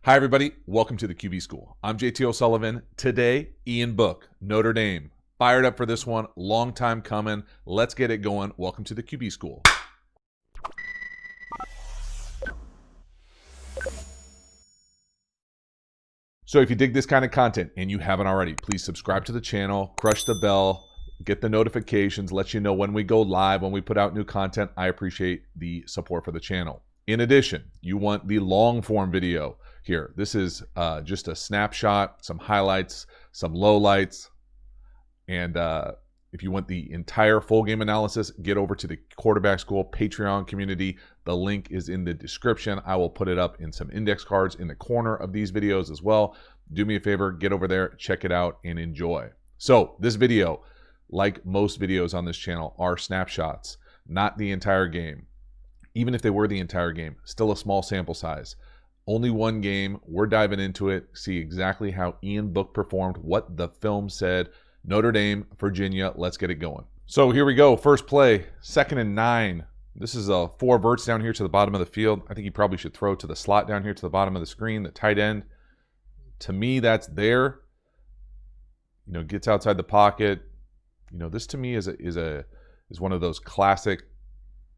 Hi, everybody. Welcome to the QB School. I'm JT O'Sullivan. Today, Ian Book, Notre Dame. Fired up for this one. Long time coming. Let's get it going. Welcome to the QB School. So if you dig this kind of content and you haven't already, please subscribe to the channel, crush the bell, get the notifications, let you know when we go live, when we put out new content. I appreciate the support for the channel. In addition, you want the long form video here. This is just a snapshot, some highlights, some lowlights. And if you want the entire full game analysis, get over to the Quarterback School Patreon community. The link is in the description. I will put it up in some index cards in the corner of these videos as well. Do me a favor, get over there, check it out, and enjoy. So this video, like most videos on this channel, are snapshots, not the entire game. Even if they were the entire game, still a small sample size. Only one game. We're diving into it, see exactly how Ian Book performed, what the film said. Notre Dame, Virginia, let's get it going. So here we go. First play, 2nd and 9. This is a 4 verts down here to the bottom of the field. I think he probably should throw to the slot down here to the bottom of the screen, the tight end. To me, that's there. You know, gets outside the pocket. You know, this to me is one of those classic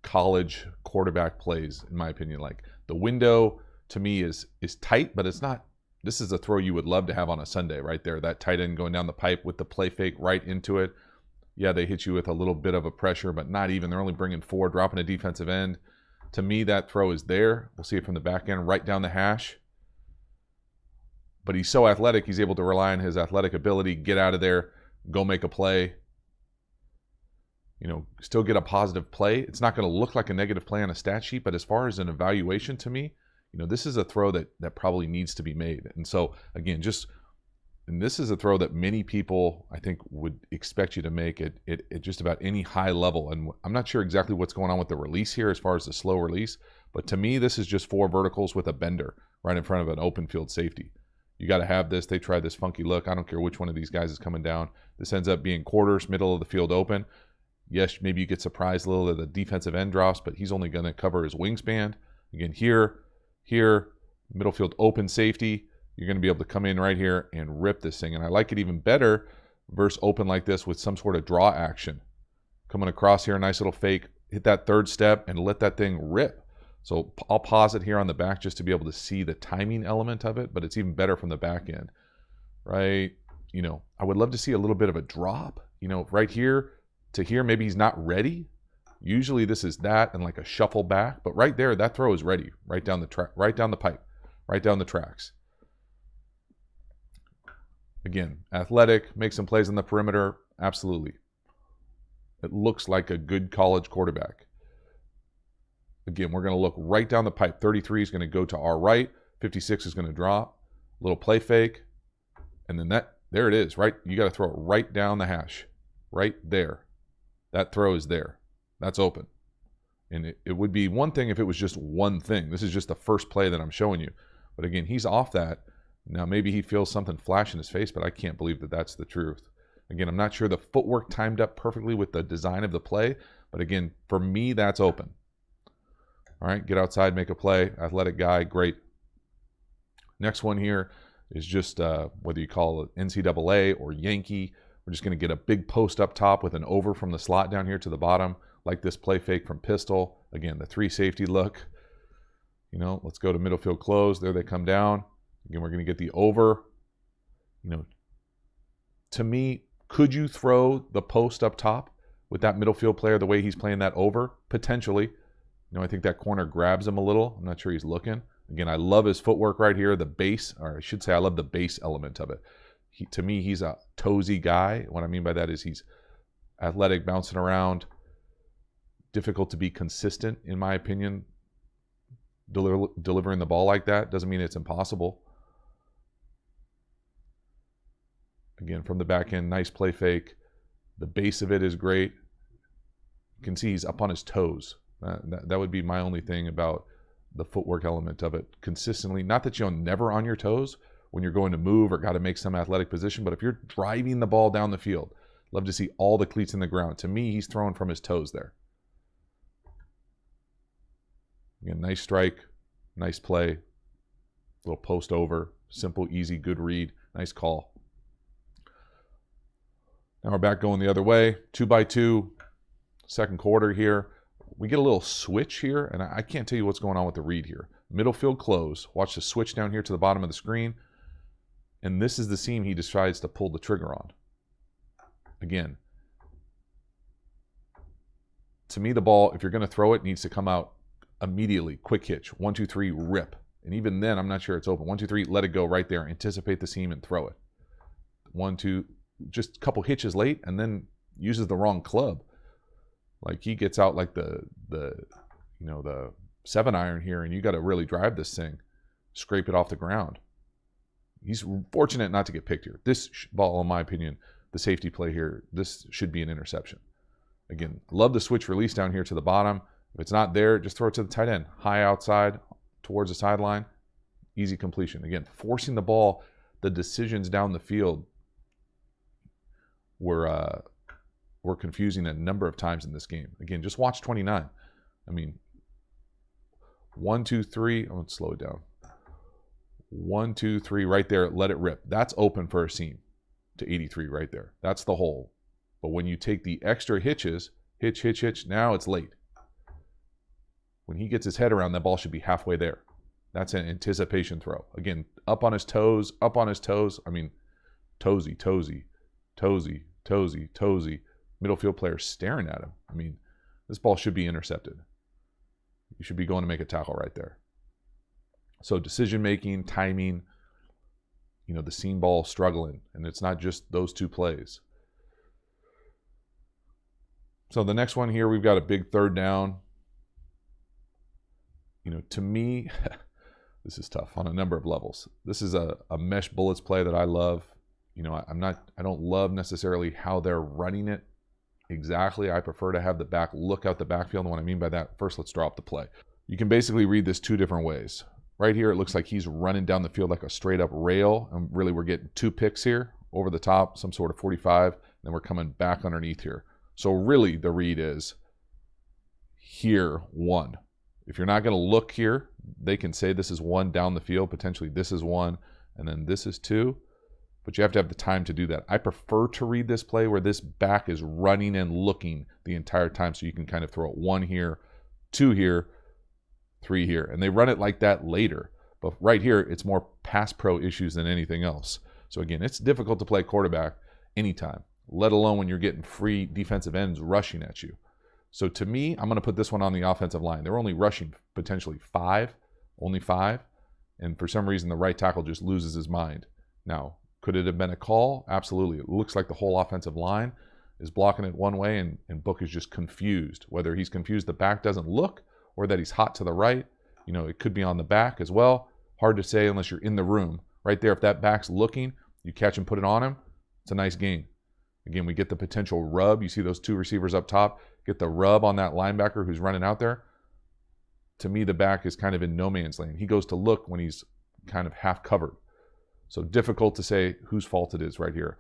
college quarterback plays, in my opinion. Like the window to me is tight, but it's not. This is a throw you would love to have on a Sunday right there. That tight end going down the pipe with the play fake right into it. Yeah, they hit you with a little bit of a pressure, but not even. They're only bringing 4, dropping a defensive end. To me, that throw is there. We'll see it from the back end, right down the hash. But he's so athletic, he's able to rely on his athletic ability, get out of there, go make a play. You know, still get a positive play. It's not going to look like a negative play on a stat sheet, but as far as an evaluation to me, you know, this is a throw that probably needs to be made. And so, again, and this is a throw that many people, I think, would expect you to make at just about any high level. And I'm not sure exactly what's going on with the release here as far as the slow release, but to me, this is just 4 verticals with a bender right in front of an open field safety. You got to have this. They tried this funky look. I don't care which one of these guys is coming down. This ends up being quarters, middle of the field open. Yes, maybe you get surprised a little that the defensive end drops, but he's only going to cover his wingspan. Again, here, middle field open safety. You're going to be able to come in right here and rip this thing. And I like it even better versus open like this with some sort of draw action. Coming across here, a nice little fake, hit that 3rd step and let that thing rip. So I'll pause it here on the back just to be able to see the timing element of it, but it's even better from the back end, right? You know, I would love to see a little bit of a drop, you know, right here to here. Maybe he's not ready. Usually this is that and like a shuffle back, but right there, that throw is ready, right down the track, right down the pipe, right down the tracks. Again, athletic, make some plays on the perimeter, absolutely. It looks like a good college quarterback. Again, we're going to look right down the pipe. 33 is going to go to our right. 56 is going to drop. Little play fake. And then there it is, right? You got to throw it right down the hash. Right there. That throw is there. That's open. And it would be one thing if it was just one thing. This is just the first play that I'm showing you. But again, he's off that. Now, maybe he feels something flash in his face, but I can't believe that that's the truth. Again, I'm not sure the footwork timed up perfectly with the design of the play. But again, for me, that's open. All right, get outside, make a play. Athletic guy, great. Next one here is just whether you call it NCAA or Yankee. We're just going to get a big post up top with an over from the slot down here to the bottom, like this play fake from pistol. Again, the 3 safety look. You know, let's go to middle field close. There they come down. Again, we're going to get the over. You know, to me, could you throw the post up top with that middle field player the way he's playing that over? Potentially. You know, I think that corner grabs him a little. I'm not sure he's looking. Again, I love his footwork right here, the base, or I should say I love the base element of it. To me, he's a toesy guy. What I mean by that is he's athletic, bouncing around, difficult to be consistent, in my opinion. Delivering the ball like that doesn't mean it's impossible. Again, from the back end, nice play fake. The base of it is great. You can see he's up on his toes. That would be my only thing about the footwork element of it. Consistently, not that you're never on your toes when you're going to move or got to make some athletic position, but if you're driving the ball down the field, love to see all the cleats in the ground. To me, he's throwing from his toes there. Again, nice strike, nice play. Little post over, simple, easy, good read. Nice call. Now we're back going the other way. 2x2, second quarter here. We get a little switch here, and I can't tell you what's going on with the read here. Middle field close. Watch the switch down here to the bottom of the screen. And this is the seam he decides to pull the trigger on. Again, to me, the ball, if you're going to throw it, needs to come out immediately. Quick hitch. 1, 2, 3, rip. And even then, I'm not sure it's open. 1, 2, 3, let it go right there. Anticipate the seam and throw it. 1, 2, just a couple hitches late, and then uses the wrong club. Like he gets out like the 7-iron here, and you got to really drive this thing, scrape it off the ground. He's fortunate not to get picked here. This ball, in my opinion, the safety play here, this should be an interception. Again, love the switch release down here to the bottom. If it's not there, just throw it to the tight end. High outside, towards the sideline, easy completion. Again, forcing the ball, the decisions down the field were confusing a number of times in this game. Again, just watch 29. I mean, 1, 2, 3. I'm going to slow it down. 1, 2, 3, right there. Let it rip. That's open for a seam to 83 right there. That's the hole. But when you take the extra hitches, hitch, hitch, hitch, now it's late. When he gets his head around, that ball should be halfway there. That's an anticipation throw. Again, up on his toes, up on his toes. I mean, toesy, toesy, toesy, toesy, toesy. Middle field player staring at him. I mean, this ball should be intercepted. You should be going to make a tackle right there. So decision-making, timing, the seam ball struggling. And it's not just those two plays. So the next one here, we've got a big third down. To me, this is tough on a number of levels. This is a mesh bullets play that I love. I don't love necessarily how they're running it exactly. I prefer to have the back look out the backfield. And what I mean by that, first let's draw up the play. You can basically read this two different ways. Right here, it looks like he's running down the field like a straight up rail. And really, we're getting 2 picks here over the top, some sort of 45. Then we're coming back underneath here. So really, the read is here, 1. If you're not going to look here, they can say this is 1 down the field. Potentially this is 1, and then this is 2. But you have to have the time to do that. I prefer to read this play where this back is running and looking the entire time, so you can kind of throw it 1 here, 2 here, 3 here. And they run it like that later. But right here, it's more pass pro issues than anything else. So again, it's difficult to play quarterback anytime, let alone when you're getting free defensive ends rushing at you. So to me, I'm going to put this one on the offensive line. They're only rushing potentially 5, only 5. And for some reason, the right tackle just loses his mind. Now, could it have been a call? Absolutely. It looks like the whole offensive line is blocking it one way, and Book is just confused. Whether he's confused the back doesn't look or that he's hot to the right. It could be on the back as well. Hard to say unless you're in the room. Right there, if that back's looking, you catch and put it on him, it's a nice gain. Again, we get the potential rub. You see those 2 receivers up top. Get the rub on that linebacker who's running out there. To me, the back is kind of in no man's land. He goes to look when he's kind of half covered. So difficult to say whose fault it is right here.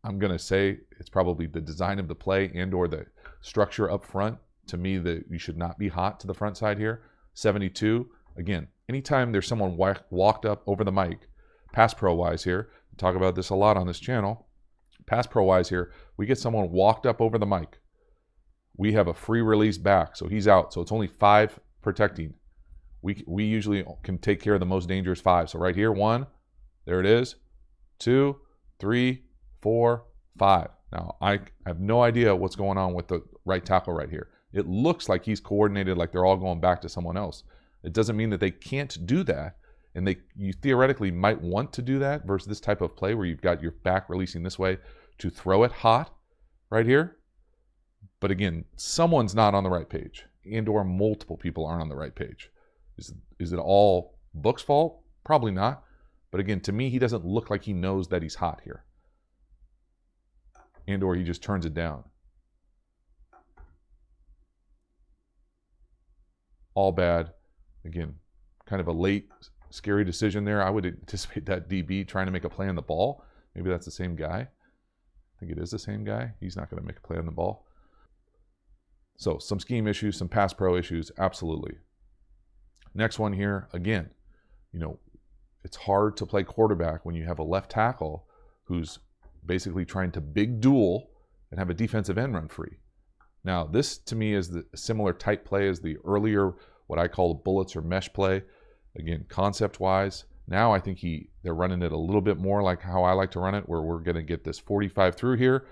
I'm going to say it's probably the design of the play and or the structure up front. To me, that you should not be hot to the front side here. 72. Again, anytime there's someone walked up over the mic, pass pro-wise here, we talk about this a lot on this channel, pass pro-wise here, we get someone walked up over the mic. We have a free release back, so he's out. So it's only 5 protecting. We usually can take care of the most dangerous 5. So right here, 1, there it is, 2, 3, 4, 5. Now, I have no idea what's going on with the right tackle right here. It looks like he's coordinated like they're all going back to someone else. It doesn't mean that they can't do that, and you theoretically might want to do that versus this type of play where you've got your back releasing this way to throw it hot right here. But again, someone's not on the right page, and or multiple people aren't on the right page. Is it all Book's fault? Probably not. But again, to me, he doesn't look like he knows that he's hot here. And or he just turns it down. All bad. Again, kind of a late, scary decision there. I would anticipate that DB trying to make a play on the ball. Maybe that's the same guy. I think it is the same guy. He's not going to make a play on the ball. So some scheme issues, some pass pro issues, absolutely. Next one here, again, you know, it's hard to play quarterback when you have a left tackle who's basically trying to big duel and have a defensive end run free. Now, this to me is the similar type play as the earlier, what I call bullets or mesh play. Again, concept-wise, now I think they're running it a little bit more like how I like to run it, where we're going to get this 45 through here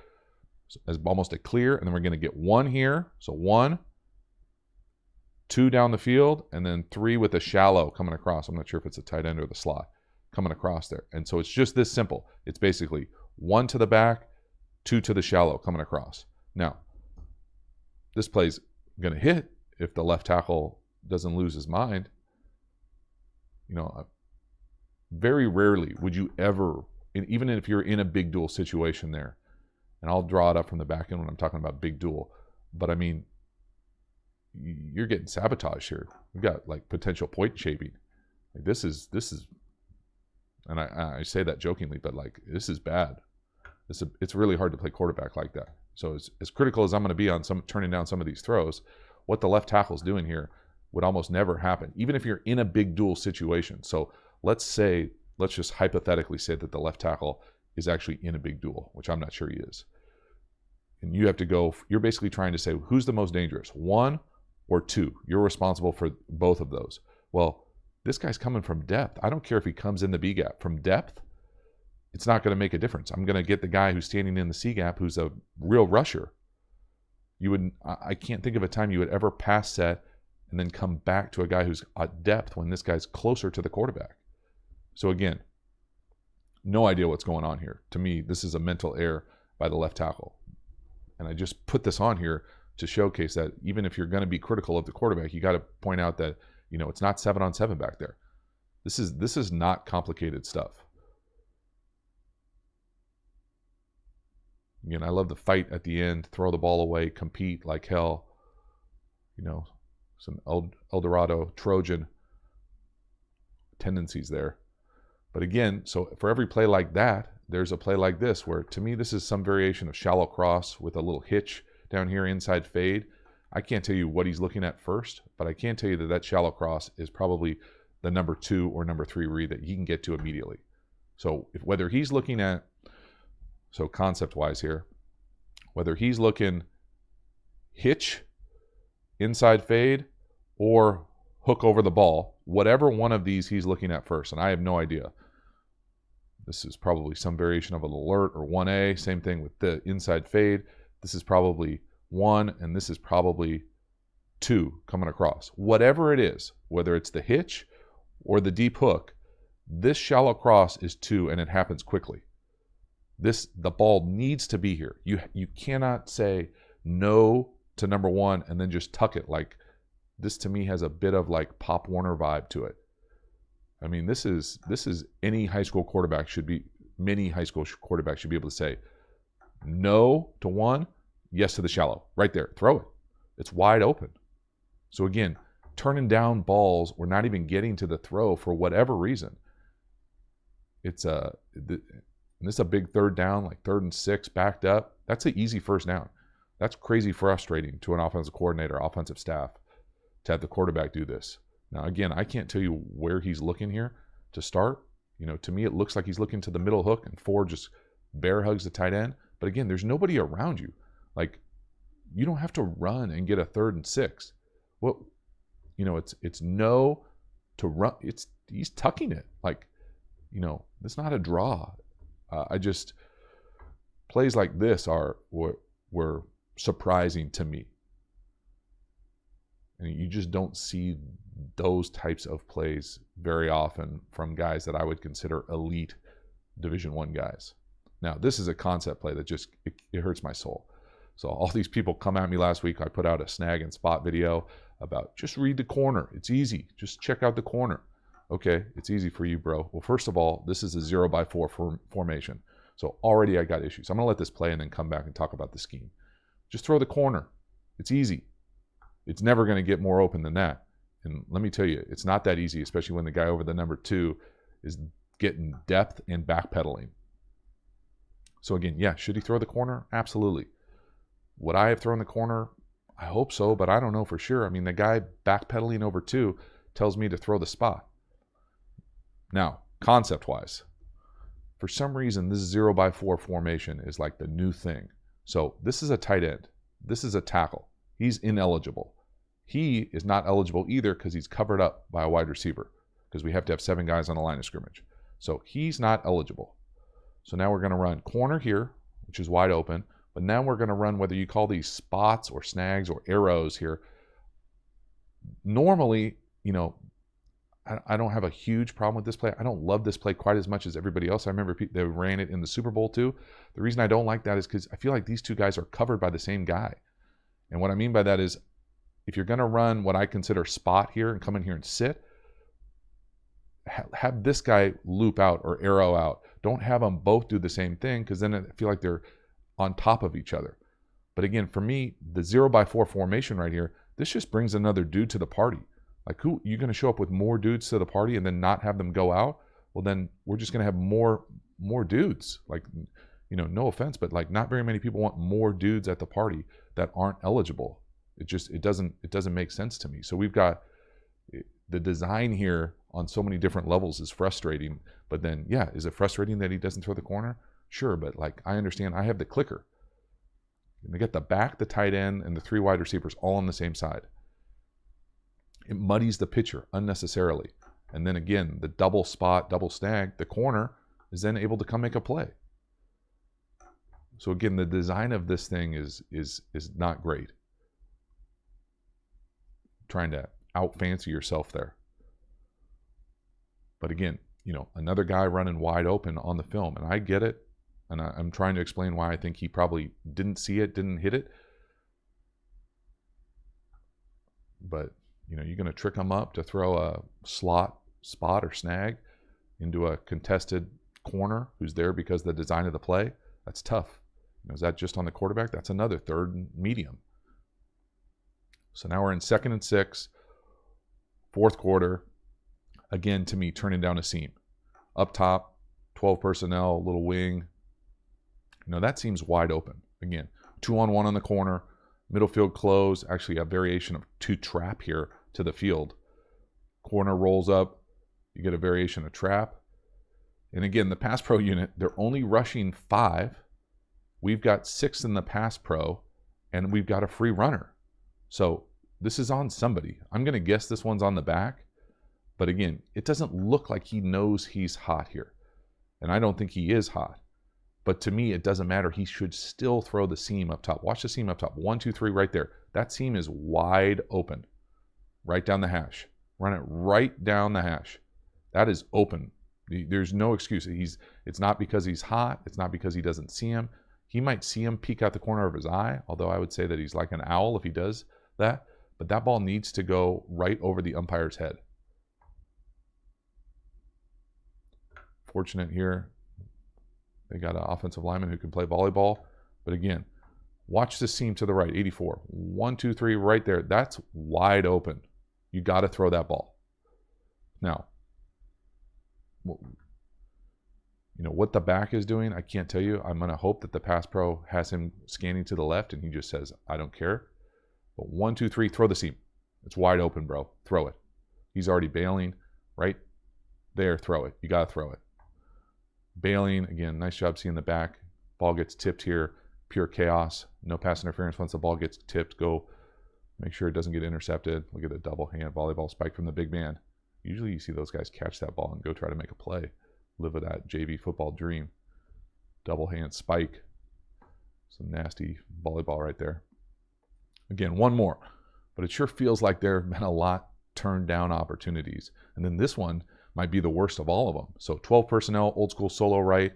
as almost a clear, and then we're going to get 1 here. So 1, 2 down the field, and then 3 with a shallow coming across. I'm not sure if it's a tight end or the slot coming across there. And so it's just this simple. It's basically 1 to the back, 2 to the shallow coming across. Now, this play's going to hit if the left tackle doesn't lose his mind. You know, very rarely would you ever, even if you're in a big duel situation there, and I'll draw it up from the back end when I'm talking about big duel, but I mean, you're getting sabotaged here. We've got like potential point shaping. Like this is, and I say that jokingly, but like this is bad. It's really hard to play quarterback like that. So as critical as I'm going to be on turning down some of these throws, what the left tackle's doing here would almost never happen, even if you're in a big duel situation. So let's just hypothetically say that the left tackle is actually in a big duel, which I'm not sure he is. And you have to go, you're basically trying to say, who's the most dangerous, 1 or 2? You're responsible for both of those. Well, this guy's coming from depth. I don't care if he comes in the B gap. From depth, it's not going to make a difference. I'm going to get the guy who's standing in the C gap who's a real rusher. I can't think of a time you would ever pass set and then come back to a guy who's at depth when this guy's closer to the quarterback. So again, no idea what's going on here. To me, this is a mental error by the left tackle. And I just put this on here to showcase that even if you're going to be critical of the quarterback, you got to point out that, you know, it's not 7-on-7 back there. This is not complicated stuff. Again, I love the fight at the end, throw the ball away, compete like hell. You know, some El Dorado Trojan tendencies there. But again, so for every play like that, there's a play like this where, to me, this is some variation of shallow cross with a little hitch down here, inside fade. I can't tell you what he's looking at first, but I can tell you that shallow cross is probably the number 2 or number 3 read that he can get to immediately. So whether he's looking at, so concept-wise here, whether he's looking hitch, inside fade, or hook over the ball, whatever one of these he's looking at first, and I have no idea. This is probably some variation of an alert or 1A. Same thing with the inside fade. This is probably 1, and this is probably 2 coming across. Whatever it is, whether it's the hitch or the deep hook, this shallow cross is 2, and it happens quickly. The ball needs to be here. You cannot say no to number 1 and then just tuck it. Like this to me has a bit of like Pop Warner vibe to it. I mean, this is any high school quarterback many high school quarterbacks should be able to say no to 1, yes to the shallow. Right there, throw it. It's wide open. So again, turning down balls or not even getting to the throw for whatever reason. This is a big 3rd down, like 3rd and 6, backed up. That's an easy first down. That's crazy frustrating to an offensive coordinator, offensive staff, to have the quarterback do this. Now, again, I can't tell you where he's looking here to start. You know, to me, it looks like he's looking to the middle hook, and 4 just bear hugs the tight end. But again, there's nobody around you. Like, you don't have to run and get a 3rd and 6. Well, you know, it's no to run. He's tucking it. Like, you know, it's not a draw. Plays like this were surprising to me. And you just don't see those types of plays very often from guys that I would consider elite Division I guys. Now, this is a concept play that just, it hurts my soul. So all these people come at me last week. I put out a snag and spot video about just read the corner. It's easy. Just check out the corner. Okay, it's easy for you, bro. Well, first of all, this is a 0-by-4 formation. So already I got issues. I'm going to let this play and then come back and talk about the scheme. Just throw the corner. It's easy. It's never going to get more open than that. And let me tell you, it's not that easy, especially when the guy over the number 2 is getting depth and backpedaling. So again, yeah, should he throw the corner? Absolutely. Would I have thrown the corner? I hope so, but I don't know for sure. I mean, the guy backpedaling over 2 tells me to throw the spot. Now, concept-wise, for some reason, this 0x4 formation is like the new thing. So this is a tight end. This is a tackle. He's ineligible. He is not eligible either because he's covered up by a wide receiver because we have to have 7 guys on the line of scrimmage. So he's not eligible. So now we're going to run corner here, which is wide open. But now we're going to run whether you call these spots or snags or arrows here. Normally, you know, I don't have a huge problem with this play. I don't love this play quite as much as everybody else. I remember they ran it in the Super Bowl too. The reason I don't like that is because I feel like these two guys are covered by the same guy. And what I mean by that is if you're going to run what I consider spot here and come in here and sit, have this guy loop out or arrow out. Don't have them both do the same thing because then I feel like they're on top of each other. But again, for me, the 0x4 formation right here, this just brings another dude to the party. Like, who you're going to show up with more dudes to the party and then not have them go out? Well, then we're just going to have more dudes. Like, you know, no offense, but like not very many people want more dudes at the party that aren't eligible. It doesn't make sense to me. So we've got the design here on so many different levels is frustrating. But then, yeah, is it frustrating that he doesn't throw the corner? Sure, but like I understand I have the clicker. And they get the back, the tight end, and the 3 wide receivers all on the same side. It muddies the picture unnecessarily. And then again, the double spot, double snag, the corner is then able to come make a play. So again, the design of this thing is not great. Trying to out fancy yourself there. But again, you know, another guy running wide open on the film, and I get it. And I'm trying to explain why I think he probably didn't see it, didn't hit it. But you know, you're going to trick them up to throw a spot or snag into a contested corner who's there because of the design of the play. That's tough. You know, is that just on the quarterback? That's another third and medium. So now we're in 2nd and 6, 4th quarter. Again, to me, turning down a seam. Up top, 12 personnel, little wing. You know, that seems wide open. Again, 2-on-1 on the corner. Middle field close, actually a variation of 2 trap here to the field. Corner rolls up, you get a variation of trap. And again, the pass pro unit, they're only rushing 5. We've got 6 in the pass pro, and we've got a free runner. So this is on somebody. I'm going to guess this one's on the back. But again, it doesn't look like he knows he's hot here. And I don't think he is hot. But to me, it doesn't matter. He should still throw the seam up top. Watch the seam up top. 1, 2, 3 right there. That seam is wide open. Right down the hash. Run it right down the hash. That is open. There's no excuse. It's not because he's hot. It's not because he doesn't see him. He might see him peek out the corner of his eye, although I would say that he's like an owl if he does that. But that ball needs to go right over the umpire's head. Fortunate here. They got an offensive lineman who can play volleyball. But again, watch the seam to the right, 84. 1, 2, 3 right there. That's wide open. You got to throw that ball. Now, you know, what the back is doing, I can't tell you. I'm going to hope that the pass pro has him scanning to the left and he just says, I don't care. But 1, 2, 3, throw the seam. It's wide open, bro. Throw it. He's already bailing right there. Throw it. You got to throw it. Bailing, again, nice job seeing the back. Ball gets tipped here. Pure chaos. No pass interference once the ball gets tipped. Go make sure it doesn't get intercepted. Look at the double hand volleyball spike from the big man. Usually you see those guys catch that ball and go try to make a play. Live with that JV football dream. Double hand spike. Some nasty volleyball right there. Again, one more. But it sure feels like there have been a lot turned down opportunities. And then this one might be the worst of all of them. So 12 personnel, old school solo right.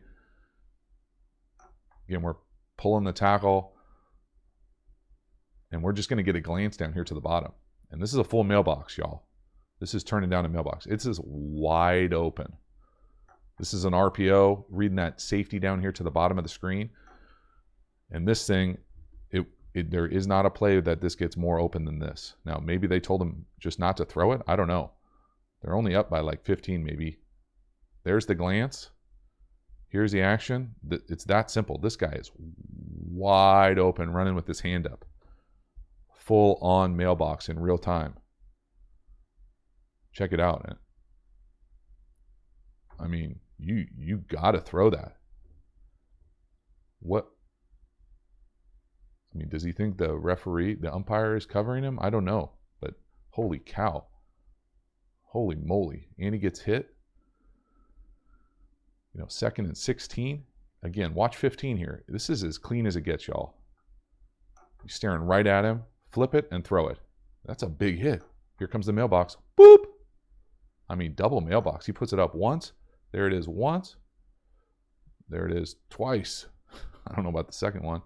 Again, we're pulling the tackle. And we're just going to get a glance down here to the bottom. And this is a full mailbox, y'all. This is turning down a mailbox. It's just wide open. This is an RPO, reading that safety down here to the bottom of the screen. And this thing, there is not a play that this gets more open than this. Now, maybe they told him just not to throw it. I don't know. They're only up by like 15 maybe. There's the glance. Here's the action. It's that simple. This guy is wide open, running with his hand up. Full on mailbox in real time. Check it out. I mean, you got to throw that. What? I mean, does he think the referee, the umpire is covering him? I don't know, but holy cow. Holy moly. And he gets hit. You know, 2nd and 16. Again, watch 15 here. This is as clean as it gets, y'all. He's staring right at him. Flip it and throw it. That's a big hit. Here comes the mailbox. Boop. I mean, double mailbox. He puts it up once. There it is once. There it is twice. I don't know about the second one,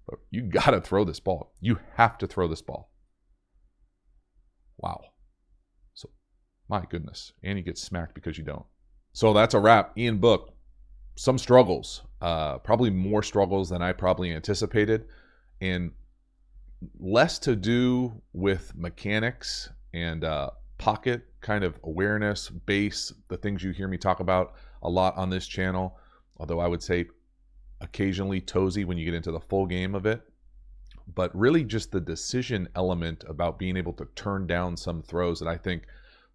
but you got to throw this ball. You have to throw this ball. Wow. So, my goodness. And he gets smacked because you don't. So that's a wrap. Ian Book. Some struggles. Probably more struggles than I probably anticipated. And less to do with mechanics and pocket kind of awareness, base, the things you hear me talk about a lot on this channel. Although I would say occasionally toesy when you get into the full game of it. But really just the decision element about being able to turn down some throws that I think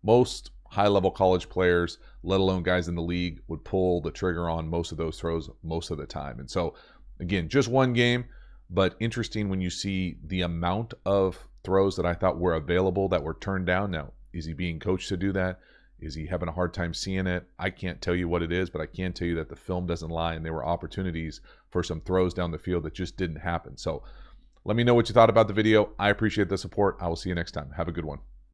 most high-level college players, let alone guys in the league, would pull the trigger on most of those throws most of the time. And so, again, just one game, but interesting when you see the amount of throws that I thought were available that were turned down. Now, is he being coached to do that? Is he having a hard time seeing it? I can't tell you what it is, but I can tell you that the film doesn't lie, and there were opportunities for some throws down the field that just didn't happen. So let me know what you thought about the video. I appreciate the support. I will see you next time. Have a good one.